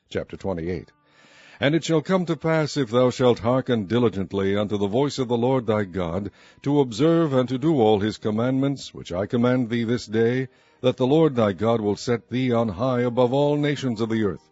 Chapter 28. And it shall come to pass, if thou shalt hearken diligently unto the voice of the Lord thy God, to observe and to do all his commandments, which I command thee this day, that the Lord thy God will set thee on high above all nations of the earth.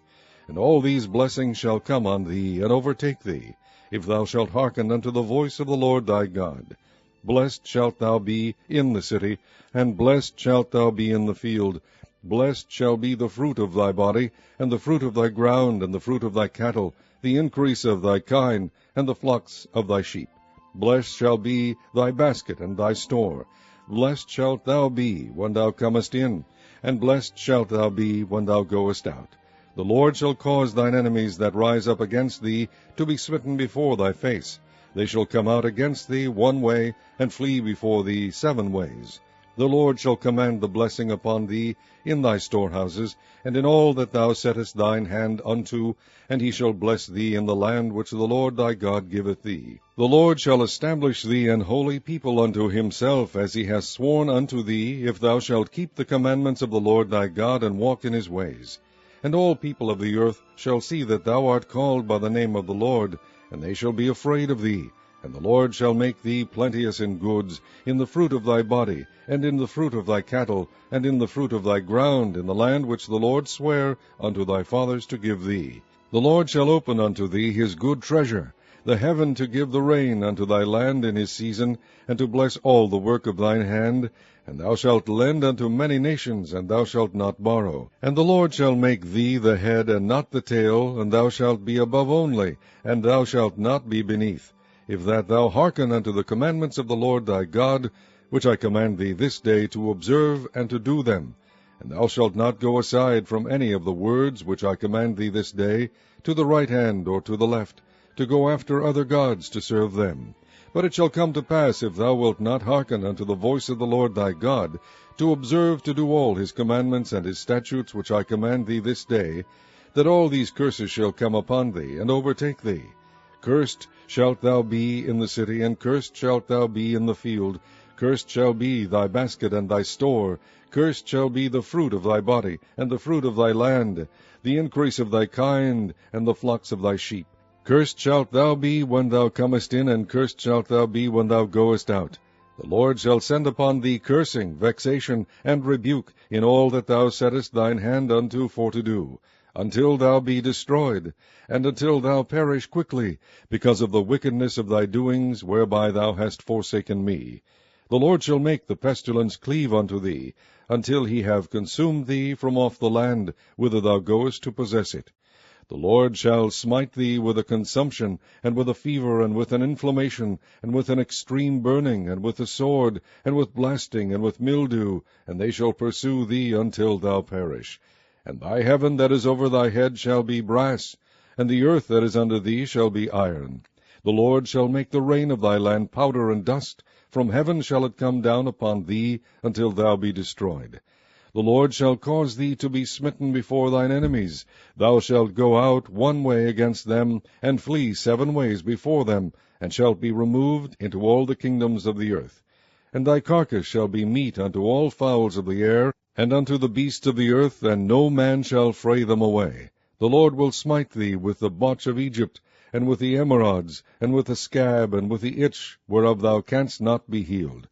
And all these blessings shall come on thee, and overtake thee, if thou shalt hearken unto the voice of the Lord thy God. Blessed shalt thou be in the city, and blessed shalt thou be in the field. Blessed shall be the fruit of thy body, and the fruit of thy ground, and the fruit of thy cattle, the increase of thy kine, and the flocks of thy sheep. Blessed shall be thy basket and thy store. Blessed shalt thou be when thou comest in, and blessed shalt thou be when thou goest out. The Lord shall cause thine enemies that rise up against thee to be smitten before thy face. They shall come out against thee one way, and flee before thee 7 ways. The Lord shall command the blessing upon thee in thy storehouses, and in all that thou settest thine hand unto, and he shall bless thee in the land which the Lord thy God giveth thee. The Lord shall establish thee an holy people unto himself, as he hath sworn unto thee, if thou shalt keep the commandments of the Lord thy God, and walk in his ways. And all people of the earth shall see that thou art called by the name of the Lord, and they shall be afraid of thee. And the Lord shall make thee plenteous in goods, in the fruit of thy body, and in the fruit of thy cattle, and in the fruit of thy ground, in the land which the Lord sware unto thy fathers to give thee. The Lord shall open unto thee his good treasure, the heaven to give the rain unto thy land in his season, and to bless all the work of thine hand. And thou shalt lend unto many nations, and thou shalt not borrow. And the Lord shall make thee the head, and not the tail, and thou shalt be above only, and thou shalt not be beneath. If that thou hearken unto the commandments of the Lord thy God, which I command thee this day to observe and to do them. And thou shalt not go aside from any of the words which I command thee this day, to the right hand or to the left, to go after other gods to serve them. But it shall come to pass, if thou wilt not hearken unto the voice of the Lord thy God, to observe to do all his commandments and his statutes which I command thee this day, that all these curses shall come upon thee, and overtake thee. Cursed shalt thou be in the city, and cursed shalt thou be in the field. Cursed shall be thy basket and thy store. Cursed shall be the fruit of thy body, and the fruit of thy land, the increase of thy kind, and the flocks of thy sheep. Cursed shalt thou be when thou comest in, and cursed shalt thou be when thou goest out. The Lord shall send upon thee cursing, vexation, and rebuke in all that thou settest thine hand unto for to do, until thou be destroyed, and until thou perish quickly, because of the wickedness of thy doings, whereby thou hast forsaken me. The Lord shall make the pestilence cleave unto thee, until he have consumed thee from off the land, whither thou goest to possess it. The Lord shall smite thee with a consumption, and with a fever, and with an inflammation, and with an extreme burning, and with a sword, and with blasting, and with mildew, and they shall pursue thee until thou perish. And thy heaven that is over thy head shall be brass, and the earth that is under thee shall be iron. The Lord shall make the rain of thy land powder and dust. From heaven shall it come down upon thee, until thou be destroyed. The Lord shall cause thee to be smitten before thine enemies. Thou shalt go out one way against them, and flee 7 ways before them, and shalt be removed into all the kingdoms of the earth. And thy carcass shall be meat unto all fowls of the air, and unto the beasts of the earth, and no man shall fray them away. The Lord will smite thee with the botch of Egypt, and with the emerods, and with the scab, and with the itch, whereof thou canst not be healed.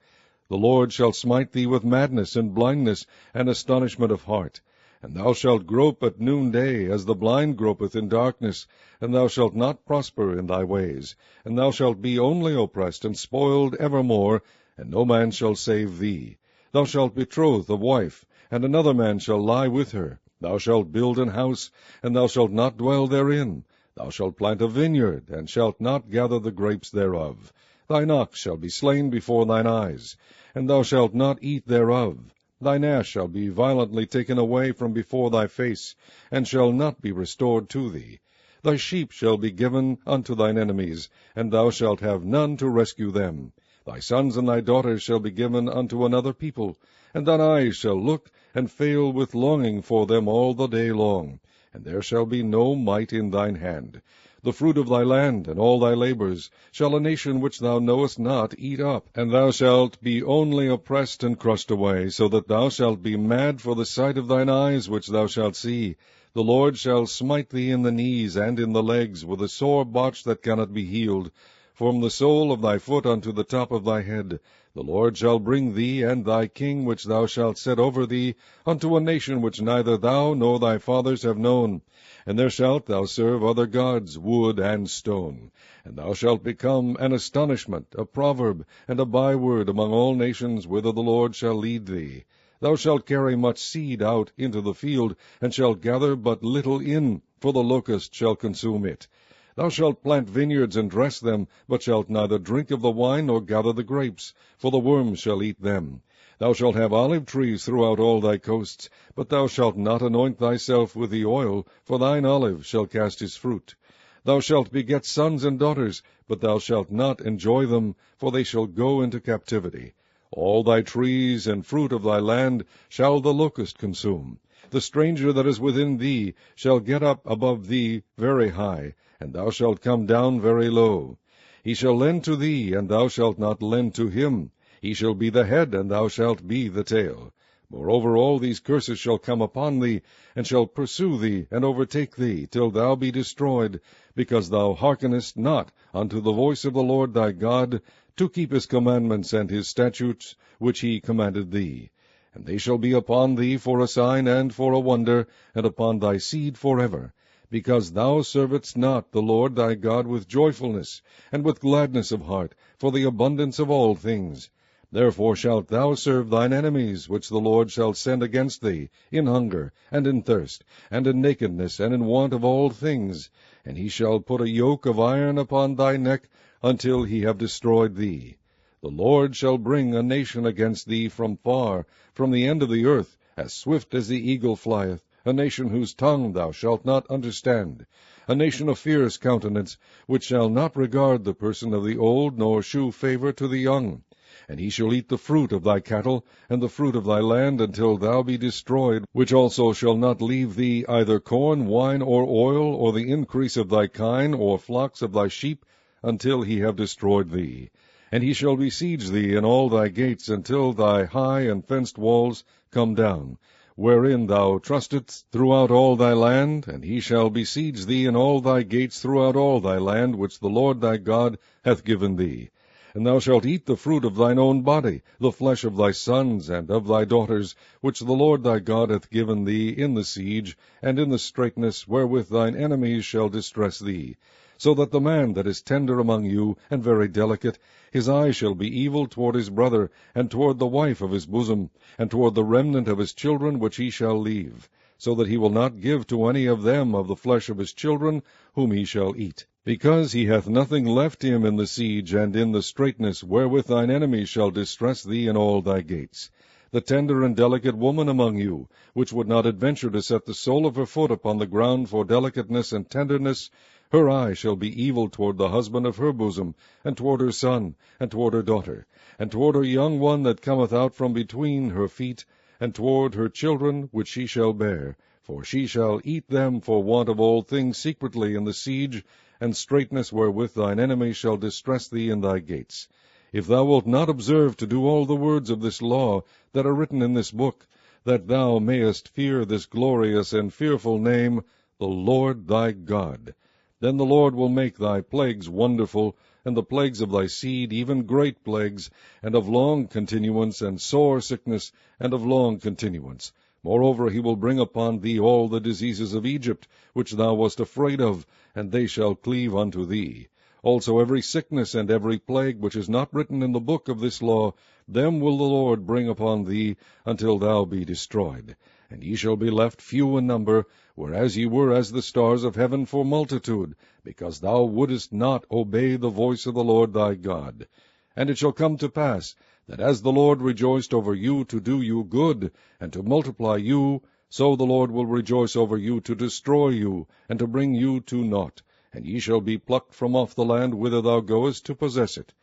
The Lord shall smite thee with madness, and blindness, and astonishment of heart. And thou shalt grope at noonday, as the blind gropeth in darkness, and thou shalt not prosper in thy ways. And thou shalt be only oppressed and spoiled evermore, and no man shall save thee. Thou shalt betroth a wife, and another man shall lie with her. Thou shalt build an house, and thou shalt not dwell therein. Thou shalt plant a vineyard, and shalt not gather the grapes thereof. Thine ox shall be slain before thine eyes, and thou shalt not eat thereof. Thine ass shall be violently taken away from before thy face, and shall not be restored to thee. Thy sheep shall be given unto thine enemies, and thou shalt have none to rescue them. Thy sons and thy daughters shall be given unto another people, and thine eyes shall look and fail with longing for them all the day long, and there shall be no might in thine hand. The fruit of thy land and all thy labors shall a nation which thou knowest not eat up, and thou shalt be only oppressed and crushed away, so that thou shalt be mad for the sight of thine eyes which thou shalt see. The Lord shall smite thee in the knees and in the legs with a sore botch that cannot be healed. From the sole of thy foot unto the top of thy head, the Lord shall bring thee and thy king which thou shalt set over thee unto a nation which neither thou nor thy fathers have known. And there shalt thou serve other gods, wood and stone. And thou shalt become an astonishment, a proverb, and a byword among all nations whither the Lord shall lead thee. Thou shalt carry much seed out into the field, and shalt gather but little in, for the locust shall consume it. Thou shalt plant vineyards and dress them, but shalt neither drink of the wine nor gather the grapes, for the worms shall eat them. Thou shalt have olive trees throughout all thy coasts, but thou shalt not anoint thyself with the oil, for thine olive shall cast his fruit. Thou shalt beget sons and daughters, but thou shalt not enjoy them, for they shall go into captivity. All thy trees and fruit of thy land shall the locust consume. The stranger that is within thee shall get up above thee very high, and thou shalt come down very low. He shall lend to thee, and thou shalt not lend to him. He shall be the head, and thou shalt be the tail. Moreover, all these curses shall come upon thee, and shall pursue thee, and overtake thee, till thou be destroyed, because thou hearkenest not unto the voice of the Lord thy God, to keep his commandments and his statutes, which he commanded thee. And they shall be upon thee for a sign and for a wonder, and upon thy seed forever, because thou servedst not the Lord thy God with joyfulness, and with gladness of heart, for the abundance of all things. Therefore shalt thou serve thine enemies, which the Lord shall send against thee, in hunger, and in thirst, and in nakedness, and in want of all things. And he shall put a yoke of iron upon thy neck, until he have destroyed thee. The Lord shall bring a nation against thee from far, from the end of the earth, as swift as the eagle flieth, a nation whose tongue thou shalt not understand, a nation of fierce countenance, which shall not regard the person of the old, nor shew favour to the young. And he shall eat the fruit of thy cattle, and the fruit of thy land, until thou be destroyed, which also shall not leave thee either corn, wine, or oil, or the increase of thy kine, or flocks of thy sheep, until he have destroyed thee. And he shall besiege thee in all thy gates, until thy high and fenced walls come down, wherein thou trustedst throughout all thy land, and he shall besiege thee in all thy gates throughout all thy land, which the Lord thy God hath given thee. And thou shalt eat the fruit of thine own body, the flesh of thy sons and of thy daughters, which the Lord thy God hath given thee in the siege, and in the straitness wherewith thine enemies shall distress thee. So that the man that is tender among you, and very delicate, his eye shall be evil toward his brother, and toward the wife of his bosom, and toward the remnant of his children which he shall leave, so that he will not give to any of them of the flesh of his children, whom he shall eat. Because he hath nothing left him in the siege, and in the straitness wherewith thine enemies shall distress thee in all thy gates. The tender and delicate woman among you, which would not adventure to set the sole of her foot upon the ground for delicateness and tenderness, her eye shall be evil toward the husband of her bosom, and toward her son, and toward her daughter, and toward her young one that cometh out from between her feet, and toward her children which she shall bear. For she shall eat them for want of all things secretly in the siege, and straitness wherewith thine enemies shall distress thee in thy gates. If thou wilt not observe to do all the words of this law that are written in this book, that thou mayest fear this glorious and fearful name, the Lord thy God, then the Lord will make thy plagues wonderful, and the plagues of thy seed even great plagues, and of long continuance, and sore sickness, and of long continuance. Moreover, he will bring upon thee all the diseases of Egypt, which thou wast afraid of, and they shall cleave unto thee. Also every sickness and every plague which is not written in the book of this law, them will the Lord bring upon thee, until thou be destroyed. And ye shall be left few in number, whereas ye were as the stars of heaven for multitude, because thou wouldest not obey the voice of the Lord thy God. And it shall come to pass, that as the Lord rejoiced over you to do you good, and to multiply you, so the Lord will rejoice over you to destroy you, and to bring you to naught. And ye shall be plucked from off the land whither thou goest to possess it.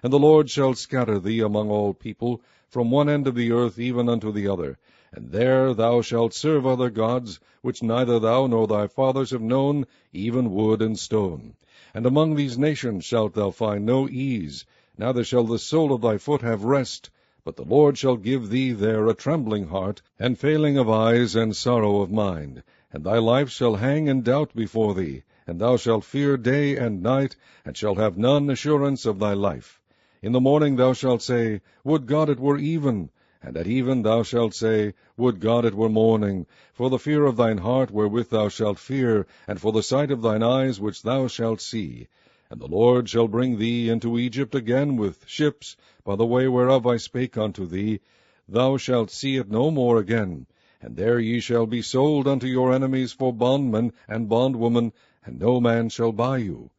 And the Lord shall scatter thee among all people, from one end of the earth even unto the other. And there thou shalt serve other gods, which neither thou nor thy fathers have known, even wood and stone. And among these nations shalt thou find no ease, neither shall the sole of thy foot have rest, but the Lord shall give thee there a trembling heart, and failing of eyes, and sorrow of mind. And thy life shall hang in doubt before thee, and thou shalt fear day and night, and shalt have none assurance of thy life. In the morning thou shalt say, Would God it were even! And at even thou shalt say, Would God it were morning! For the fear of thine heart wherewith thou shalt fear, and for the sight of thine eyes which thou shalt see. And the Lord shall bring thee into Egypt again with ships, by the way whereof I spake unto thee. Thou shalt see it no more again. And there ye shall be sold unto your enemies for bondmen and bondwomen, and no man shall buy you.